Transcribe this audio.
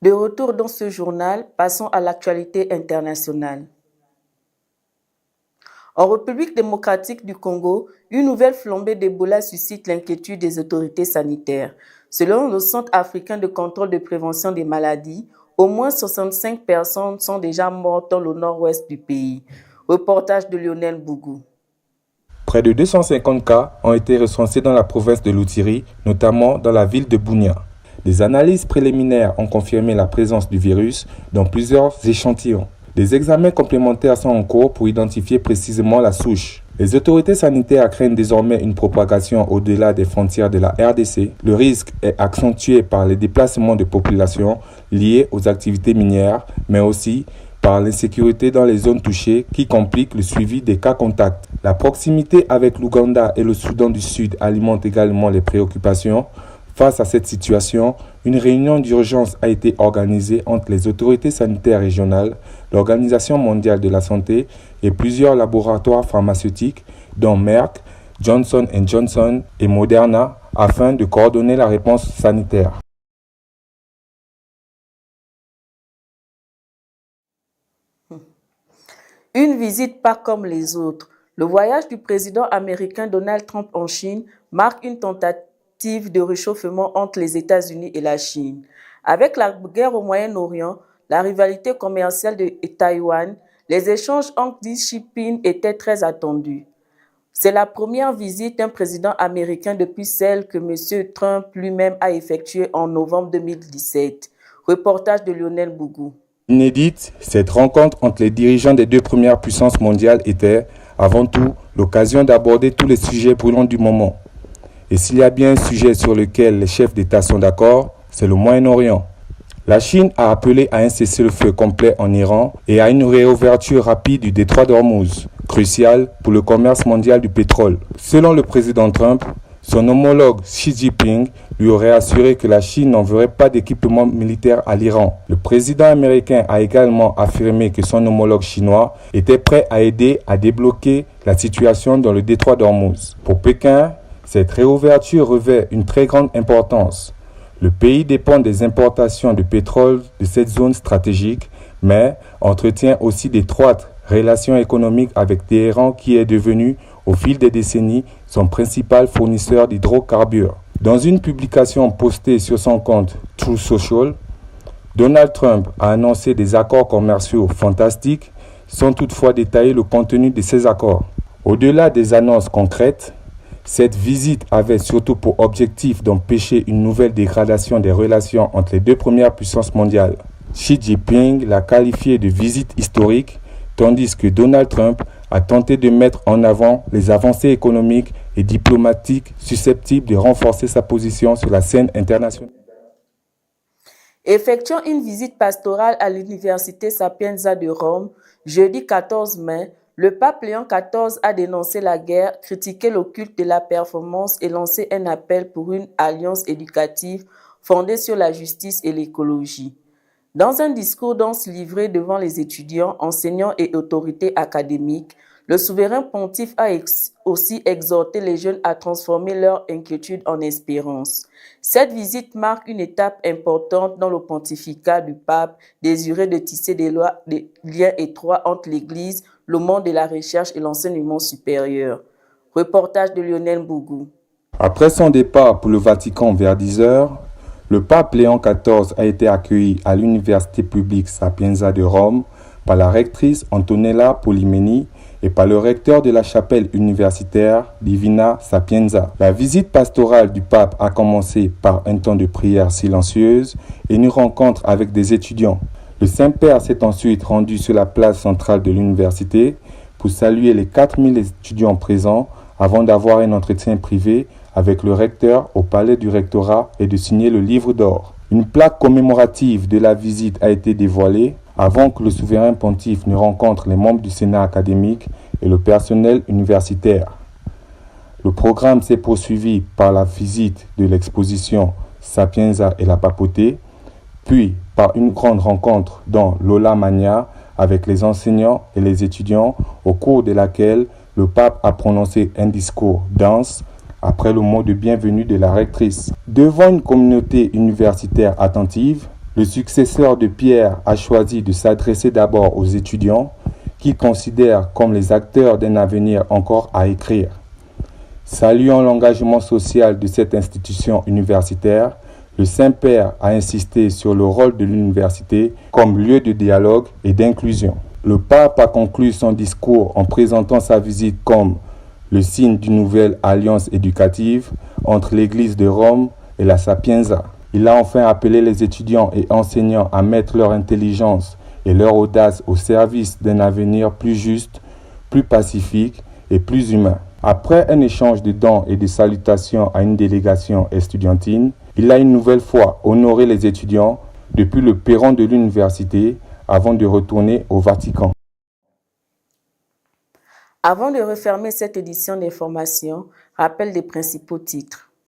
De retour dans ce journal, passons à l'actualité internationale. En République démocratique du Congo, une nouvelle flambée d'Ebola suscite l'inquiétude des autorités sanitaires. Selon le Centre africain de contrôle de prévention des maladies, au moins 65 personnes sont déjà mortes dans le nord-ouest du pays. Reportage de Lionel Bougou. Près de 250 cas ont été recensés dans la province de l'Outiri, notamment dans la ville de Bunia. Des analyses préliminaires ont confirmé la présence du virus dans plusieurs échantillons. Des examens complémentaires sont en cours pour identifier précisément la souche. Les autorités sanitaires craignent désormais une propagation au-delà des frontières de la RDC. Le risque est accentué par les déplacements de population liés aux activités minières, mais aussi par l'insécurité dans les zones touchées qui complique le suivi des cas contacts. La proximité avec l'Ouganda et le Soudan du Sud alimente également les préoccupations. Face à cette situation, une réunion d'urgence a été organisée entre les autorités sanitaires régionales, l'Organisation mondiale de la santé et plusieurs laboratoires pharmaceutiques, dont Merck, Johnson & Johnson et Moderna, afin de coordonner la réponse sanitaire. Une visite pas comme les autres. Le voyage du président américain Donald Trump en Chine marque une tentative de réchauffement entre les États-Unis et la Chine. Avec la guerre au Moyen-Orient, la rivalité commerciale de Taïwan, les échanges entre Xi Jinping étaient très attendus. C'est la première visite d'un président américain depuis celle que M. Trump lui-même a effectuée en novembre 2017. Reportage de Lionel Bougou. Inédite, cette rencontre entre les dirigeants des deux premières puissances mondiales était, avant tout, l'occasion d'aborder tous les sujets brûlants du moment. Et s'il y a bien un sujet sur lequel les chefs d'État sont d'accord, c'est le Moyen-Orient. La Chine a appelé à un cessez-le-feu complet en Iran et à une réouverture rapide du détroit d'Ormuz, crucial pour le commerce mondial du pétrole. Selon le président Trump, son homologue Xi Jinping lui aurait assuré que la Chine n'enverrait pas d'équipement militaire à l'Iran. Le président américain a également affirmé que son homologue chinois était prêt à aider à débloquer la situation dans le détroit d'Ormuz. Pour Pékin, cette réouverture revêt une très grande importance. Le pays dépend des importations de pétrole de cette zone stratégique, mais entretient aussi d'étroites relations économiques avec Téhéran qui est devenu, au fil des décennies, son principal fournisseur d'hydrocarbures. Dans une publication postée sur son compte Truth Social, Donald Trump a annoncé des accords commerciaux fantastiques sans toutefois détailler le contenu de ces accords. Au-delà des annonces concrètes, cette visite avait surtout pour objectif d'empêcher une nouvelle dégradation des relations entre les deux premières puissances mondiales. Xi Jinping l'a qualifiée de visite historique, tandis que Donald Trump a tenté de mettre en avant les avancées économiques et diplomatiques susceptibles de renforcer sa position sur la scène internationale. Effectuant une visite pastorale à l'université Sapienza de Rome, jeudi 14 mai, le pape Léon XIV a dénoncé la guerre, critiqué le culte de la performance et lancé un appel pour une alliance éducative fondée sur la justice et l'écologie. Dans un discours dense livré devant les étudiants, enseignants et autorités académiques, le souverain pontife a aussi exhorté les jeunes à transformer leur inquiétude en espérance. Cette visite marque une étape importante dans le pontificat du pape, désiré de tisser des liens étroits entre l'Église, le monde de la recherche et l'enseignement supérieur. Reportage de Lionel Bougou. Après son départ pour le Vatican vers 10 heures, le pape Léon XIV a été accueilli à l'université publique Sapienza de Rome par la rectrice Antonella Polimeni et par le recteur de la chapelle universitaire Divina Sapienza. La visite pastorale du pape a commencé par un temps de prière silencieuse et une rencontre avec des étudiants. Le Saint-Père s'est ensuite rendu sur la place centrale de l'université pour saluer les 4000 étudiants présents avant d'avoir un entretien privé avec le recteur au palais du rectorat et de signer le livre d'or. Une plaque commémorative de la visite a été dévoilée avant que le souverain pontife ne rencontre les membres du Sénat académique et le personnel universitaire. Le programme s'est poursuivi par la visite de l'exposition Sapienza et la papauté, puis par une grande rencontre dans l'Aula Magna avec les enseignants et les étudiants, au cours de laquelle le pape a prononcé un discours dense après le mot de bienvenue de la rectrice. Devant une communauté universitaire attentive, Le successeur de Pierre a choisi de s'adresser d'abord aux étudiants qu'il considère comme les acteurs d'un avenir encore à écrire. Saluant l'engagement social de cette institution universitaire, le Saint-Père a insisté sur le rôle de l'université comme lieu de dialogue et d'inclusion. Le pape a conclu son discours en présentant sa visite comme le signe d'une nouvelle alliance éducative entre l'Église de Rome et la Sapienza. Il a enfin appelé les étudiants et enseignants à mettre leur intelligence et leur audace au service d'un avenir plus juste, plus pacifique et plus humain. Après un échange de dons et de salutations à une délégation estudiantine, il a une nouvelle fois honoré les étudiants depuis le perron de l'université avant de retourner au Vatican. Avant de refermer cette édition d'information, rappel des principaux titres.